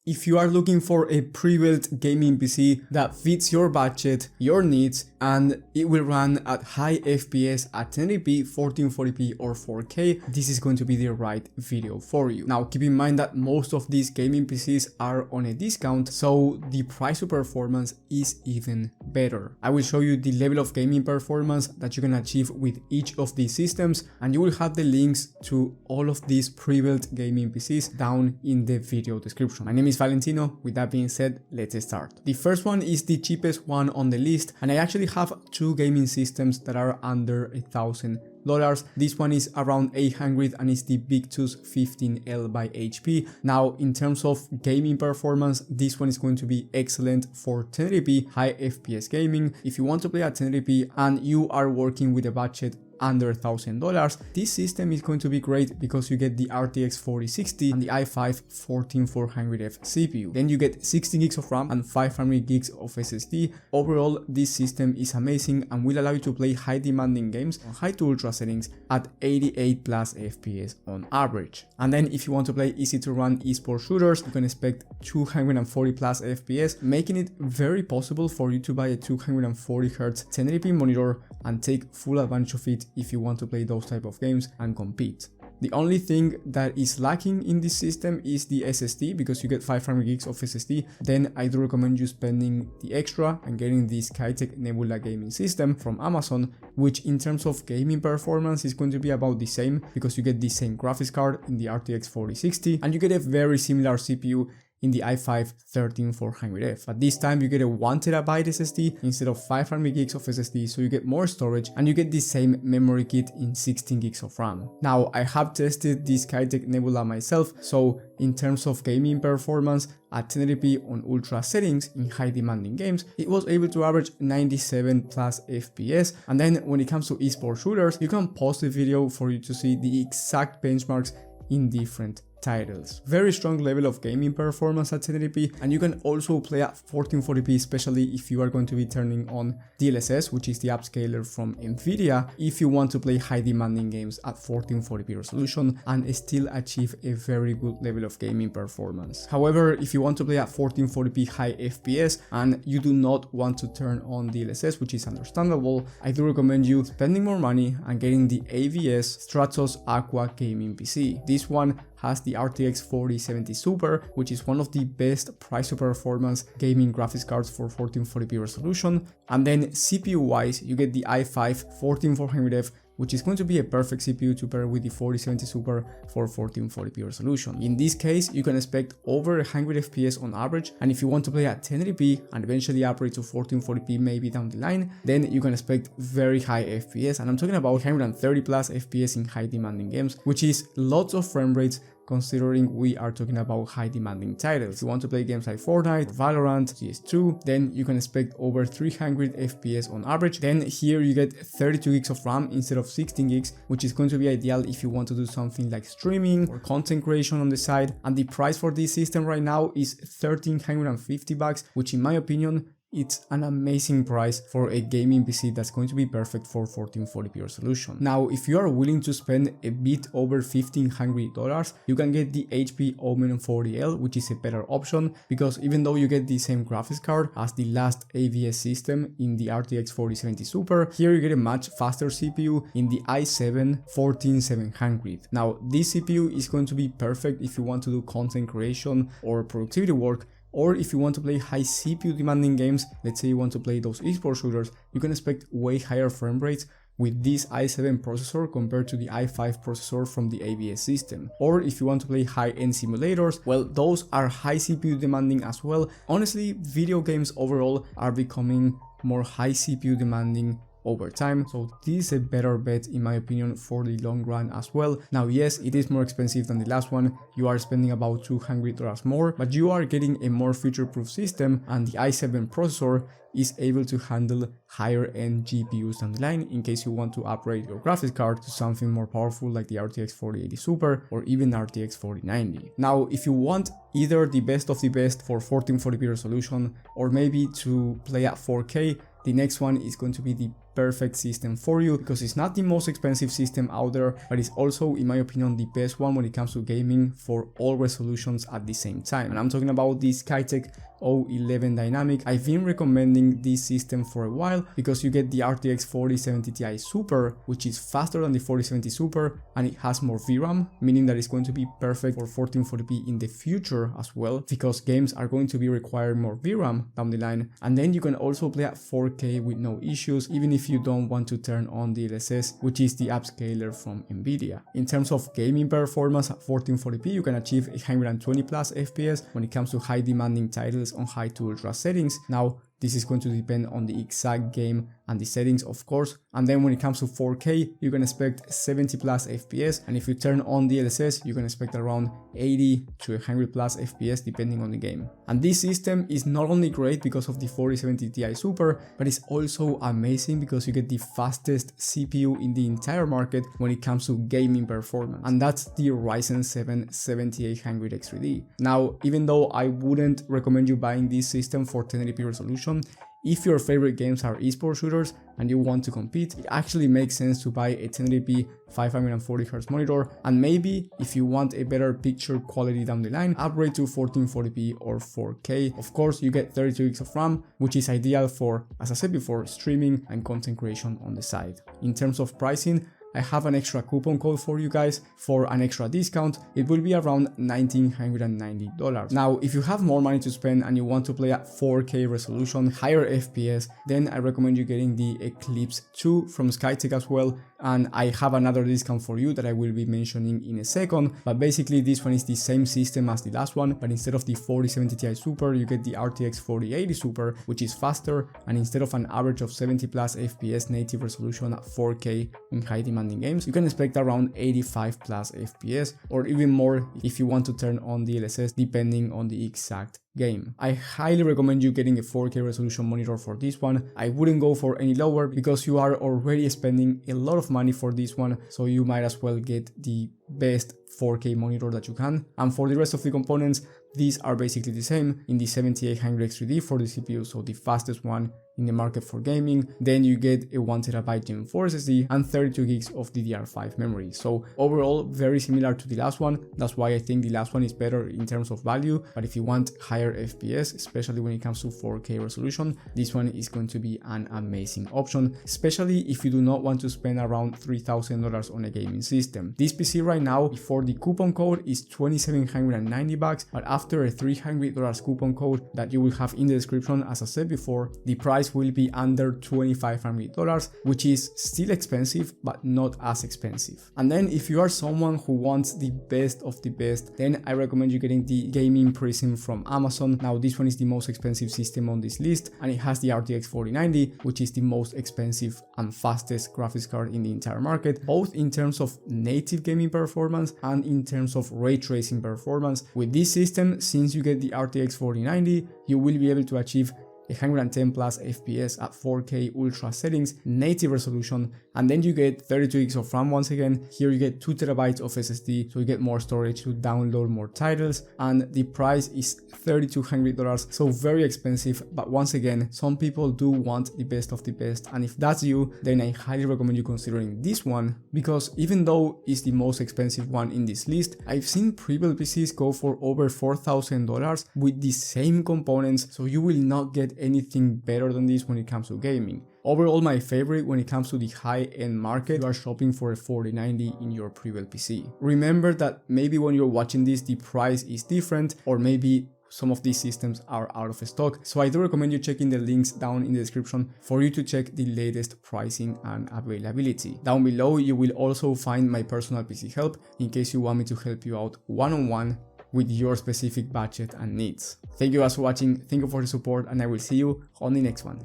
If you are looking for a pre-built gaming PC that fits your budget, your needs, and it will run at high FPS at 1080p, 1440p or 4K, this is going to be the right video for you. Now keep in mind that most of these gaming PCs are on a discount, so the price to performance is even better. I will show you the level of gaming performance that you can achieve with each of these systems, and you will have the links to all of these pre-built gaming PCs down in the video description. My name is Valentino. With that being said, let's start. The first one is the cheapest one on the list, and I actually have two gaming systems that are under $1,000. This one is around 800 and it's the Victus 15L by HP. Now in terms of gaming performance, this one is going to be excellent for 1080p high FPS gaming. If you want to play at 1080p and you are working with a budget under $1,000, this system is going to be great because you get the RTX 4060 and the i5 14400F CPU. Then you get 16 gigs of RAM and 500 gigs of SSD. Overall, this system is amazing and will allow you to play high demanding games on high to ultra settings at 88 plus FPS on average. And then if you want to play easy to run esports shooters, you can expect 240 plus FPS, making it very possible for you to buy a 240Hz 1080p monitor and take full advantage of it if you want to play those type of games and compete. The only thing that is lacking in this system is the SSD, because you get 500 gigs of SSD. Then I do recommend you spending the extra and getting the Skytech Nebula gaming system from Amazon, which in terms of gaming performance is going to be about the same, because you get the same graphics card in the RTX 4060 and you get a very similar CPU in the i5 13400F. But this time you get a 1TB SSD instead of 500 gigs of SSD, so you get more storage and you get the same memory kit in 16 gigs of RAM. Now I have tested the Skytech Nebula myself, so in terms of gaming performance at 1080p on ultra settings in high demanding games, it was able to average 97 plus FPS. And then when it comes to esports shooters, you can pause the video for you to see the exact benchmarks in different titles. Very strong level of gaming performance at 1080p, and you can also play at 1440p, especially if you are going to be turning on DLSS, which is the upscaler from Nvidia, if you want to play high demanding games at 1440p resolution and still achieve a very good level of gaming performance. However, if you want to play at 1440p high FPS and you do not want to turn on DLSS, which is understandable, I do recommend you spending more money and getting the AVS Stratos Aqua gaming PC. This one has the RTX 4070 Super, which is one of the best price to performance gaming graphics cards for 1440p resolution. And then CPU wise, you get the i5 14400F, which is going to be a perfect CPU to pair with the 4070 Super for 1440p resolution. In this case, you can expect over 100 FPS on average, and if you want to play at 1080p and eventually upgrade to 1440p maybe down the line, then you can expect very high FPS, and I'm talking about 130 plus FPS in high demanding games, which is lots of frame rates considering we are talking about high demanding titles. If you want to play games like Fortnite, Valorant, CS2, then you can expect over 300 FPS on average. Then here you get 32 gigs of RAM instead of 16 gigs, which is going to be ideal if you want to do something like streaming or content creation on the side. And the price for this system right now is $1,350, which in my opinion, it's an amazing price for a gaming PC that's going to be perfect for 1440p resolution. Now, if you are willing to spend a bit over $1,500, you can get the HP Omen 40L, which is a better option, because even though you get the same graphics card as the last AVS system in the RTX 4070 Super, here you get a much faster CPU in the i7 14700. Now, this CPU is going to be perfect if you want to do content creation or productivity work, or if you want to play high CPU demanding games. Let's say you want to play those esports shooters, you can expect way higher frame rates with this i7 processor compared to the i5 processor from the AVS system. Or if you want to play high-end simulators, well, those are high CPU demanding as well. Honestly, video games overall are becoming more high CPU demanding over time, so this is a better bet in my opinion for the long run as well. Now yes, it is more expensive than the last one, you are spending about $200 more, but you are getting a more future-proof system, and the i7 processor is able to handle higher end GPUs down the line in case you want to upgrade your graphics card to something more powerful like the RTX 4080 Super or even RTX 4090. Now, if you want either the best of the best for 1440p resolution or maybe to play at 4K, the next one is going to be the perfect system for you, because it's not the most expensive system out there, but it's also, in my opinion, the best one when it comes to gaming for all resolutions at the same time. And I'm talking about the Skytech 011 Dynamic. I've been recommending this system for a while because you get the RTX 4070 Ti Super, which is faster than the 4070 Super, and it has more VRAM, meaning that it's going to be perfect for 1440p in the future as well, because games are going to be requiring more VRAM down the line. And then you can also play at 4K with no issues, even if you don't want to turn on the DLSS, which is the upscaler from Nvidia. In terms of gaming performance at 1440p, you can achieve 120 plus FPS when it comes to high demanding titles on high to ultra settings. Now, this is going to depend on the exact game and the settings, of course. And then when it comes to 4K, you can expect 70 plus FPS, and if you turn on DLSS, you can expect around 80 to 100 plus FPS depending on the game. And this system is not only great because of the 4070 Ti Super, but it's also amazing because you get the fastest CPU in the entire market when it comes to gaming performance, and that's the Ryzen 7 7800X3D. Now, even though I wouldn't recommend you buying this system for 1080p resolution, if your favorite games are esports shooters and you want to compete, it actually makes sense to buy a 1080p 540Hz monitor, and maybe if you want a better picture quality down the line, upgrade to 1440p or 4K. Of course, you get 32 gigs of RAM, which is ideal for, as I said before, streaming and content creation on the side. In terms of pricing, I have an extra coupon code for you guys for an extra discount. It will be around $1,990. Now, if you have more money to spend and you want to play at 4K resolution, higher FPS, then I recommend you getting the Eclipse 2 from Skytech as well. And I have another discount for you that I will be mentioning in a second. But basically, this one is the same system as the last one, but instead of the 4070 Ti Super, you get the RTX 4080 Super, which is faster, and instead of an average of 70 plus FPS native resolution at 4K in high demanding games, you can expect around 85 plus FPS, or even more if you want to turn on DLSS depending on the exact game. I highly recommend you getting a 4K resolution monitor for this one. I wouldn't go for any lower because you are already spending a lot of money for this one, so you might as well get the best 4K monitor that you can. And for the rest of the components, these are basically the same. In the 7800X3D for the CPU, so the fastest one in the market for gaming, then you get a 1TB Gen 4 SSD and 32 gigs of DDR5 memory. So overall, very similar to the last one. That's why I think the last one is better in terms of value. But if you want higher FPS, especially when it comes to 4K resolution, this one is going to be an amazing option, especially if you do not want to spend around $3,000 on a gaming system. This PC right now, before the coupon code, is $2,790, but after a $300 coupon code that you will have in the description, as I said before, the price will be under $2,500, which is still expensive, but not as expensive. And then if you are someone who wants the best of the best, then I recommend you getting the Gaming Prism from Amazon. Now, this one is the most expensive system on this list, and it has the RTX 4090, which is the most expensive and fastest graphics card in the entire market, both in terms of native gaming performance and in terms of ray tracing performance. With this system, since you get the RTX 4090, you will be able to achieve 110 plus FPS at 4K ultra settings, native resolution, and then you get 32 gigs of RAM once again. Here you get 2TB of SSD, so you get more storage to download more titles, and the price is $3,200, so very expensive. But once again, some people do want the best of the best, and if that's you, then I highly recommend you considering this one, because even though it's the most expensive one in this list, I've seen Prebuilt PCs go for over $4,000 with the same components, so you will not get anything better than this when it comes to gaming. Overall, my favorite when it comes to the high-end market, you are shopping for a 4090 in your Prebuilt PC. Remember that maybe when you're watching this, the price is different, or maybe some of these systems are out of stock. So I do recommend you checking the links down in the description for you to check the latest pricing and availability. Down below, you will also find my personal PC help in case you want me to help you out one-on-one with your specific budget and needs. Thank you guys for watching, thank you for the support, and I will see you on the next one.